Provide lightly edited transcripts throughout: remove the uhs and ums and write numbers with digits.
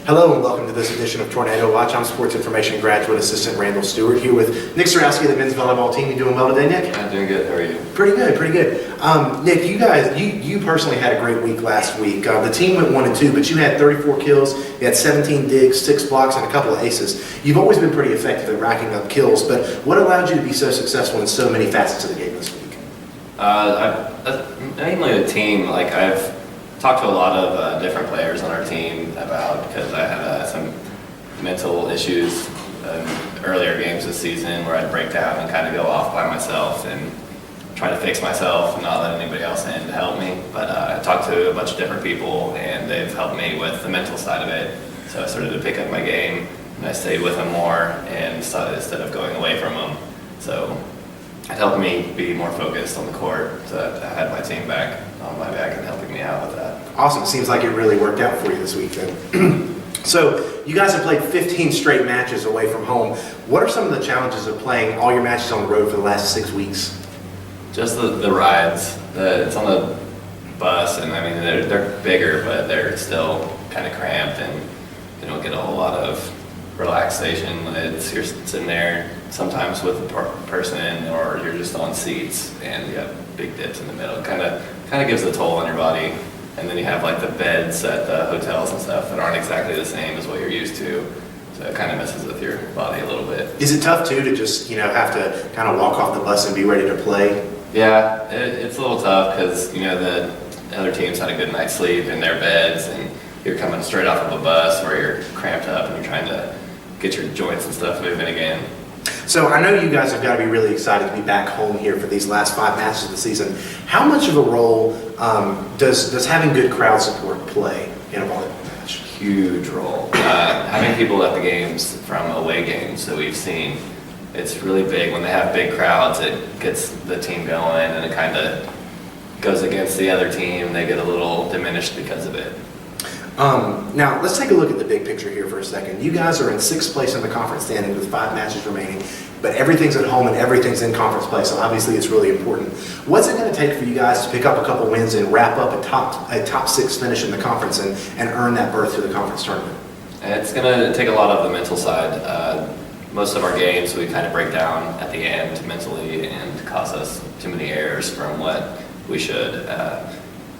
Hello and welcome to this edition of Tornado Watch. I'm Sports Information Graduate Assistant Randall Stewart here with Nick Serowski of the men's volleyball team. You doing well today, Nick? I'm doing good. How are you? Pretty good, pretty good. Nick, you personally had a great week last week. The team went 1-2, but you had 34 kills, you had 17 digs, 6 blocks, and a couple of aces. You've always been pretty effective at racking up kills, but what allowed you to be so successful in so many facets of the game this week? Mainly the team. Like, I've talked to a lot of different players on our team because I had some mental issues in earlier games this season where I'd break down and kind of go off by myself and try to fix myself and not let anybody else in to help me. But I talked to a bunch of different people and they've helped me with the mental side of it. So I started to pick up my game and I stayed with them more and instead of going away from them. So it helped me be more focused on the court. So I had my team back on my back and helping me out with that. Awesome. It seems like it really worked out for you this week then. So you guys have played 15 straight matches away from home. What are some of the challenges of playing all your matches on the road for the last 6 weeks? Just the rides. It's on the bus, and I mean they're bigger, but they're still kind of cramped, and you don't get a whole lot of relaxation. You're sitting there sometimes with a person, or you're just on seats, and you have big dips in the middle. Kind of gives a toll on your body. And then you have like the beds at the hotels and stuff that aren't exactly the same as what you're used to. So it kind of messes with your body a little bit. Is it tough too to just, have to kind of walk off the bus and be ready to play? Yeah, it's a little tough because, the other teams had a good night's sleep in their beds and you're coming straight off of a bus where you're cramped up and you're trying to get your joints and stuff moving again. So I know you guys have got to be really excited to be back home here for these last 5 matches of the season. How much of a role does having good crowd support play in a volleyball match? Huge role. Having people at the games from away games that we've seen, it's really big. When they have big crowds, it gets the team going and it kind of goes against the other team. They get a little diminished because of it. Now, let's take a look at the big picture here for a second. You guys are in 6th place in the conference standing with 5 matches remaining, but everything's at home and everything's in conference play, so obviously it's really important. What's it going to take for you guys to pick up a couple wins and wrap up a top 6 finish in the conference and earn that berth to the conference tournament? It's going to take a lot of the mental side. Most of our games we kind of break down at the end mentally and cause us too many errors from what we should.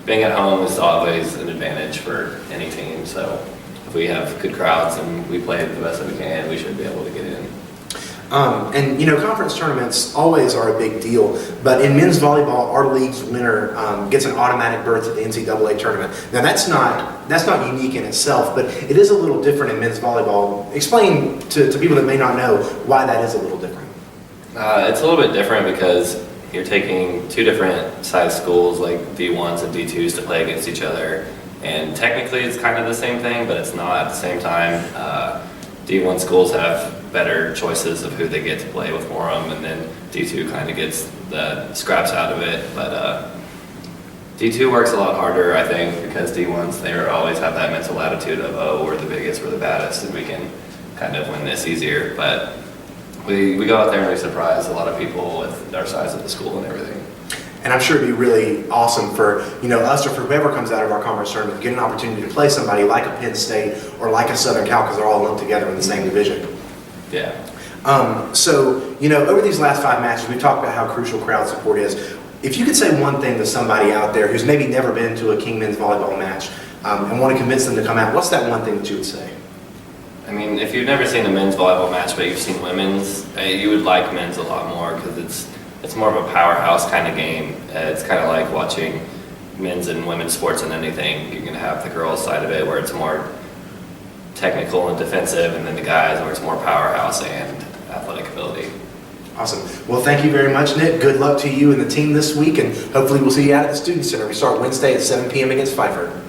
Being at home is always an advantage for any team, so if we have good crowds and we play the best that we can, we should be able to get in. Conference tournaments always are a big deal, but in men's volleyball, our league's winner gets an automatic berth at the NCAA tournament. Now that's not unique in itself, but it is a little different in men's volleyball. Explain to people that may not know why that is a little different. It's a little bit different because you're taking 2 different size schools like D1s and D2s to play against each other, and technically it's kind of the same thing, but it's not at the same time. D1 schools have better choices of who they get to play with more of them, and then D2 kind of gets the scraps out of it. But D2 works a lot harder, I think, because D1s, they always have that mental attitude of, oh, we're the biggest, we're the baddest, and we can kind of win this easier. But we go out there and we surprise a lot of people with our size of the school and everything. And I'm sure it'd be really awesome for us or for whoever comes out of our conference tournament to get an opportunity to play somebody like a Penn State or like a Southern Cal because they're all lumped together in the same division. Yeah. Over these last 5 matches, we've talked about how crucial crowd support is. If you could say one thing to somebody out there who's maybe never been to a King men's volleyball match and want to convince them to come out, what's that one thing that you would say? I mean, if you've never seen a men's volleyball match, but you've seen women's, you would like men's a lot more because it's more of a powerhouse kind of game. It's kind of like watching men's and women's sports in anything. You're going to have the girls' side of it where it's more technical and defensive, and then the guys where it's more powerhouse and athletic ability. Awesome. Well, thank you very much, Nick. Good luck to you and the team this week, and hopefully we'll see you out at the Student Center. We start Wednesday at 7 p.m. against Pfeiffer.